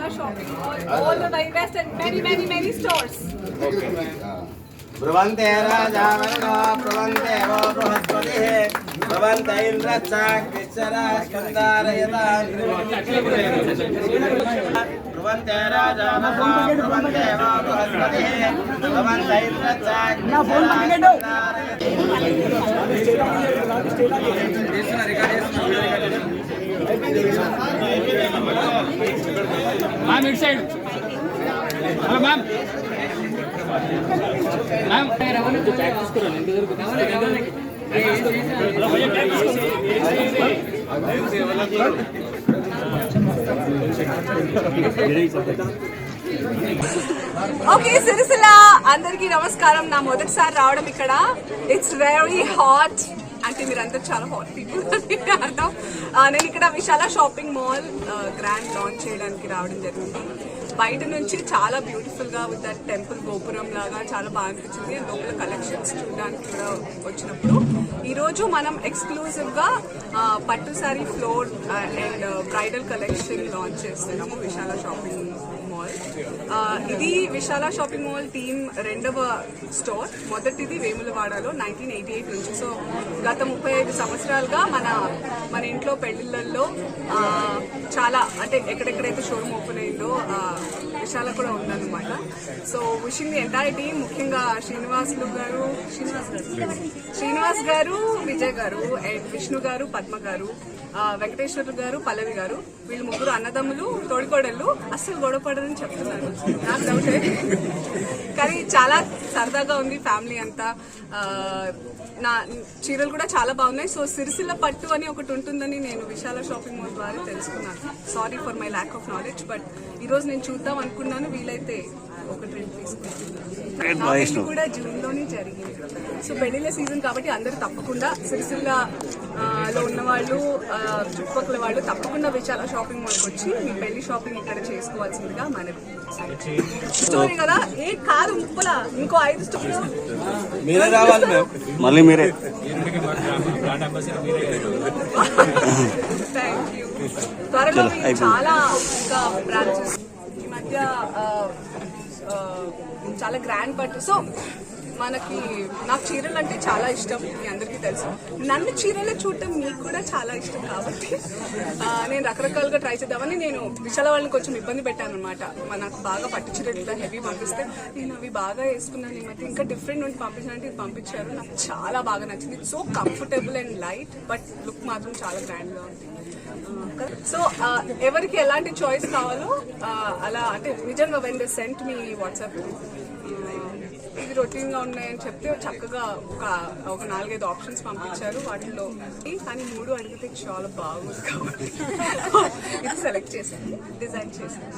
Vishala shopping mall, all the very best and many stores. Okay. Bruvante Raja Varga, Bruvante Vo Bruhaspatihe, Bruvante Indrachak, Vichara, Skandarayata, Bruvante Raja Varga, Bruvante Vo Bruhaspatihe, Bruvante Indrachak, Ma'am, inside. Hello, ma'am. Ma'am, practice करो ना इंतजार को okay Sircilla అందరికీ నమస్కారం. నా మొదటిసారి రావడం ఇక్కడ. ఇట్స్ వెరీ హాట్ అంటే మీరంతా చాలా హాట్ పీపుల్ అర్థం. నేను ఇక్కడ విశాల షాపింగ్ మాల్ గ్రాండ్ లాంచ్ చేయడానికి రావడం జరిగింది. బయట నుంచి చాలా బ్యూటిఫుల్ గా విత్ దట్ టెంపుల్ గోపురం లాగా చాలా బాగా అనిపించింది. లోపల కలెక్షన్స్ చూడడానికి కూడా వచ్చినప్పుడు ఈ రోజు మనం ఎక్స్క్లూజివ్ గా పట్టు sorry floor and bridal collection launch చేస్తున్నాము విశాల షాపింగ్ మాల్. ఇది విశాల షాపింగ్ మాల్ టీమ్ రెండవ స్టోర్. మొదటిది వేములవాడలో 1988 నుంచి. సో గత 35 సంవత్సరాలుగా మన ఇంట్లో పెళ్లిళ్లలో చాలా అంటే ఎక్కడెక్కడైతే షోరూమ్ ఓపెన్ అయిందో విశాల కూడా ఉందన్నమాట. So wishing the entire team, ముఖ్యంగా శ్రీనివాస్ గారు, విజయ్ గారు అండ్ విష్ణు గారు, పద్మ గారు, వెంకటేశ్వర గారు, పల్లవి గారు, వీళ్ళు ముగ్గురు అన్నదమ్ములు, తోడికోడళ్ళు. అస్సలు గొడవపడరని చెప్తున్నారు, నాకు డౌటే. కానీ చాలా సరదాగా ఉంది ఫ్యామిలీ అంతా. నా చీరలు కూడా చాలా బాగున్నాయి. సో సిరిసిల్ల పట్టు అని ఒకటి ఉంటుందని నేను విశాల షాపింగ్ మాల్ ద్వారా తెలుసుకున్నాను. Sorry for my lack of knowledge, but ఈ రోజు నేను చూద్దాం అనుకున్నాను. వీలైతే ఒక ట్రెండ్ తీసుకుంటున్నాను. కూడా జూన్ లోనే జరిగింది. సో పెళ్లిళ్ళ సీజన్ కాబట్టి అందరూ తప్పకుండా సిరిసిల్లలో ఉన్న వాళ్ళు, చుట్టుపక్కల వాళ్ళు తప్పకుండా విశాల షాపింగ్ మాల్కి వచ్చి మీ పెళ్లి షాపింగ్ ఇక్కడ చేసుకోవాల్సిందిగా మనవి. స్టోరీ కదా, ఏ కాదు ముప్పల ఇంకో 5 స్టోరీలు మీరే రావాలి మళ్ళీ మీరే. Thank you. త్వరలో చాలా ఇంకా బ్రాంచెస్ ఈ మధ్య చాలా గ్రాండ్ పట్టు. సో నాకు చీరలు అంటే చాలా ఇష్టం, మీ అందరికీ తెలుసు. నన్ను చీరలు చూడటం మీకు కూడా చాలా ఇష్టం కాబట్టి నేను రకరకాలుగా ట్రై చేద్దామని నేను విశాల వాళ్ళని కొంచెం ఇబ్బంది పెట్టాను అనమాట. నాకు బాగా పట్టు చీరలు ఇట్లా హెవీ పంపిస్తే నేను అవి బాగా వేసుకున్నాను. ఈ మధ్య ఇంకా డిఫరెంట్ ఉండి పంపించాలంటే ఇది పంపించారు. నాకు చాలా బాగా నచ్చింది. So comfortable and light, but look మాత్రం చాలా గ్రాండ్ గా ఉంది. సో ఎవరికి ఎలాంటి చాయిస్ కావాలో అలా అంటే నిజంగా when they sent me WhatsApp ఇది రొటీన్ గా ఉన్నాయని చెప్తే చక్కగా ఒక 4-5 ఆప్షన్స్ పంపించారు. వాటిలో కానీ 3 అడిగితే చాలా బాగుంది కాబట్టి ఇది సెలెక్ట్ చేశాను, డిజైన్ చేశాను.